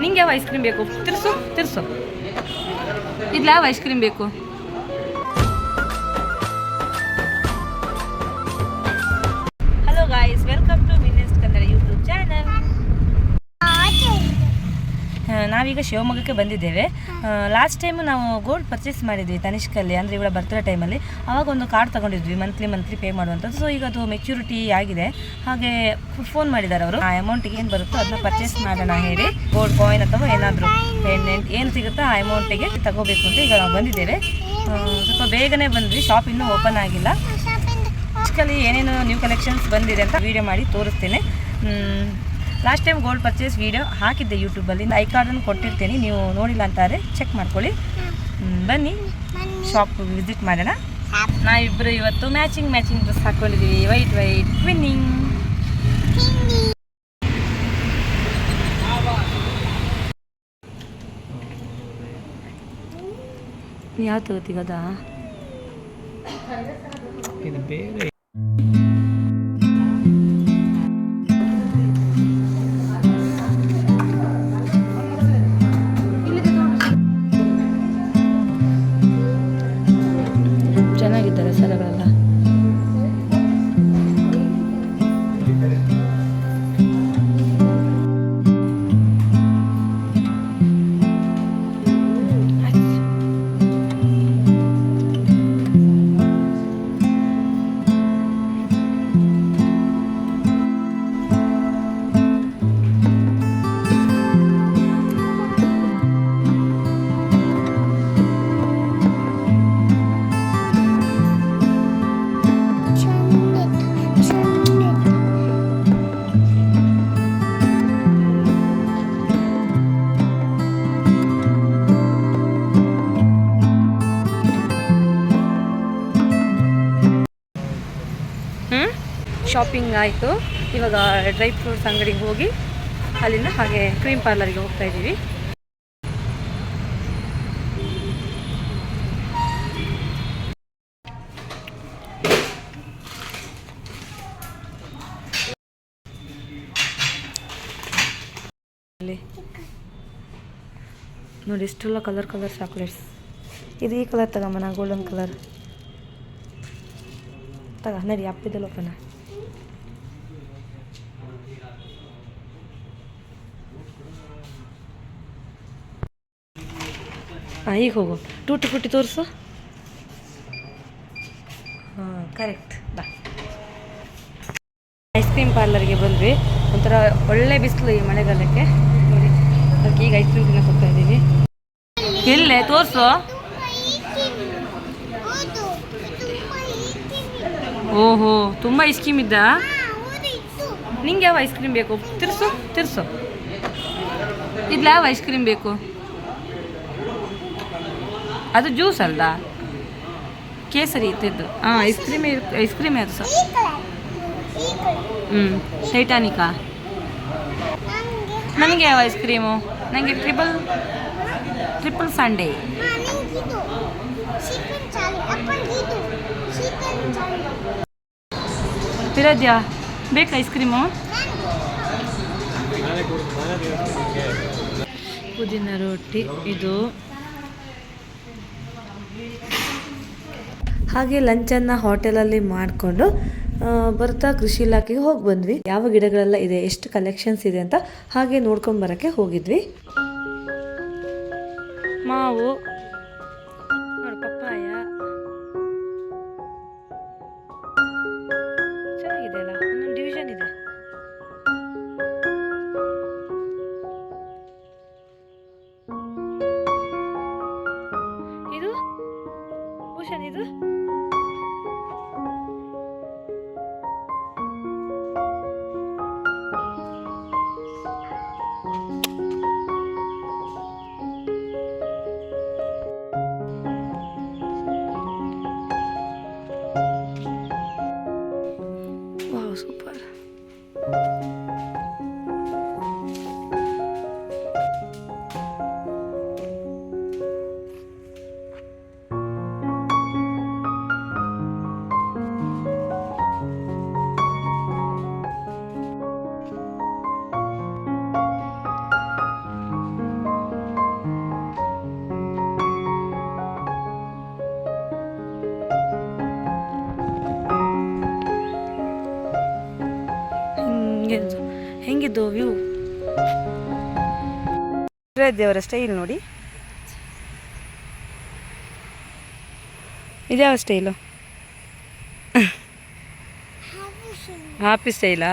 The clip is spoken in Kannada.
ನಿಂಗೆ ಯಾವ ಐಸ್ ಕ್ರೀಮ್ ಬೇಕು? ತಿರ್ಸು ತಿರ್ಸು. ಇದು ಯಾವ ಐಸ್ ಕ್ರೀಮ್ ಬೇಕು? Hello guys, welcome to Minis Kannada YouTube channel. ನಾವೀಗ ಶಿವಮೊಗ್ಗಕ್ಕೆ ಬಂದಿದ್ದೇವೆ. ಲಾಸ್ಟ್ ಟೈಮು ನಾವು ಗೋಲ್ಡ್ ಪರ್ಚೇಸ್ ಮಾಡಿದ್ವಿ ತನಿಷ್ಕಲ್ಲಿ, ಅಂದರೆ ಇವಳ ಬರ್ತ್ಡೇ ಟೈಮಲ್ಲಿ. ಆವಾಗ ಒಂದು ಕಾರ್ಡ್ ತೊಗೊಂಡಿದ್ವಿ ಮಂತ್ಲಿ ಪೇ ಮಾಡುವಂಥದ್ದು. ಸೊ ಈಗ ಅದು ಮೆಚ್ಯೂರಿಟಿ ಆಗಿದೆ. ಹಾಗೆ ಫೋನ್ ಮಾಡಿದ್ದಾರೆ ಅವರು, ಆ ಅಮೌಂಟಿಗೆ ಏನು ಬರುತ್ತೋ ಅದನ್ನ ಪರ್ಚೇಸ್ ಮಾಡೋಣ ಹೇಳಿ, ಗೋಲ್ಡ್ ಕಾಯಿನ್ ಅಥವಾ ಏನಾದರೂ ಪೇಮೆಂಟ್ ಏನು ಸಿಗುತ್ತೋ ಆ ಅಮೌಂಟಿಗೆ ತಗೋಬೇಕು ಅಂತ ಈಗ ನಾವು ಬಂದಿದ್ದೇವೆ. ಸ್ವಲ್ಪ ಬೇಗನೆ ಬಂದ್ವಿ, ಶಾಪ್ ಇನ್ನೂ ಓಪನ್ ಆಗಿಲ್ಲ. ತನಿಷ್ಕಲ್ಲಿ ಏನೇನು ನ್ಯೂ ಕಲೆಕ್ಷನ್ಸ್ ಬಂದಿದೆ ಅಂತ ವೀಡಿಯೋ ಮಾಡಿ ತೋರಿಸ್ತೇನೆ. Last time gold purchase video ಹಾಕಿದ್ದೆ ಯೂಟ್ಯೂಬಲ್ಲಿ, ಐ ಕಾರ್ಡನ್ನು ಕೊಟ್ಟಿರ್ತೀನಿ, ನೀವು ನೋಡಿಲ್ಲ ಅಂತಾರೆ ಚೆಕ್ ಮಾಡ್ಕೊಳ್ಳಿ. ಬನ್ನಿ ಶಾಪ್ ವಿಸಿಟ್ ಮಾಡೋಣ. ನಾವಿಬ್ಬರು ಇವತ್ತು ಮ್ಯಾಚಿಂಗ್ ಡ್ರೆಸ್ ಹಾಕ್ಕೊಂಡಿದ್ದೀವಿ, ವೈಟ್ ಟ್ವಿನ್ನಿಂಗ್. ಯಾವ ತಗೋತೀಗದ ಇದು ಬೇರೆ ಚೆನ್ನಾಗಿದ್ದಾರೆ ಸರಗಳೆಲ್ಲ. ಶಾಪಿಂಗ್ ಆಯಿತು. ಇವಾಗ ಡ್ರೈ ಫ್ರೂಟ್ಸ್ ಅಂಗಡಿಗೆ ಹೋಗಿ ಅಲ್ಲಿಂದ ಹಾಗೆ ಕ್ರೀಮ್ ಪಾರ್ಲರ್ಗೆ ಹೋಗ್ತಾ ಇದ್ದೀವಿ. ನೋಡಿ ಇಷ್ಟೆಲ್ಲ ಕಲರ್ ಚಾಕ್ಲೇಟ್ಸ್. ಇದು ಈ ಕಲರ್ ತಗೊಂಬನ, ಗೋಲ್ಡನ್ ಕಲರ್ ತಗ. ನಡಿ ಅಪ್ಪಿದ್ದಲ್ಲಪ್ಪನ. ಈಗ ಹೋಗು, ಟೂಟಿ ಪುಟ್ಟಿ ತೋರಿಸು. ಹಾಂ ಕರೆಕ್ಟ್, ಬಾ. ಐಸ್ ಕ್ರೀಮ್ ಪಾರ್ಲರ್ಗೆ ಬಂದ್ವಿ. ಒಂಥರ ಒಳ್ಳೆ ಬಿಸಿಲು ಈ ಮಳೆಗಾಲಕ್ಕೆ. ನೋಡಿ ಅದಕ್ಕೆ ಈಗ ಐಸ್ ಕ್ರೀಮ್ ತಿನ್ನಕ್ಕೆ ಹೋಗ್ತಾ ಇದ್ದೀವಿ. ಎಲ್ಲೇ ತೋರಿಸು. ಓಹೋ, ತುಂಬ ಐಸ್ ಕ್ರೀಮ್ ಇದ್ದ. ನಿಂಗೆ ಯಾವ ಐಸ್ ಕ್ರೀಮ್ ಬೇಕು? ತಿರ್ಸು. ಇದು ಯಾವ ಐಸ್ ಕ್ರೀಮ್ ಬೇಕು? ಅದು ಜ್ಯೂಸ್ ಅಲ್ಲ, ಕೇಸರಿ ಇತ್ತಿದ್ದು. ಹಾಂ ಐಸ್ ಕ್ರೀಮ್ ಅದು ಸಹ. ಟೈಟಾನಿಕಾ? ನನಗೆ ಯಾವ ಐಸ್ ಕ್ರೀಮು? ನನಗೆ ಟ್ರಿಪಲ್ ಸಂಡೇ. ವಿರಾದ್ಯಾ ಬೇಕಾ ಐಸ್ ಕ್ರೀಮು? ಪುದೀನ ರೊಟ್ಟಿ ಇದು. ಹಾಗೆ ಲಂಚನ್ನು ಹೋಟೆಲಲ್ಲಿ ಮಾಡಿಕೊಂಡು ಬರ್ತಾ ಕೃಷಿ ಇಲಾಖೆಗೆ ಹೋಗಿ ಬಂದ್ವಿ. ಯಾವ ಗಿಡಗಳೆಲ್ಲ ಇದೆ, ಎಷ್ಟು ಕಲೆಕ್ಷನ್ಸ್ ಇದೆ ಅಂತ ಹಾಗೆ ನೋಡ್ಕೊಂಡು ಬರೋಕ್ಕೆ ಹೋಗಿದ್ವಿ. ಮಾವು ನೋಡಿ, ಪಪ್ಪಾಯ ಚೆನ್ನಾಗಿದೆ ಅಲ್ಲ, ಒಂದೊಂದು ಡಿವಿಷನ್ ಇದೆ. ಇದು ಭೂಷಣ್, ಇದು ವಾವ್ ಸೂಪರ್. ಹೆಂಗಿದ್ದು ವ್ಯೂ. ದೇವರ ಸ್ಟೈಲ್ ನೋಡಿ, ಇದ್ಯಾವ ಸ್ಟೈಲು? ಹಾಪಿ ಸ್ಟೈಲಾ?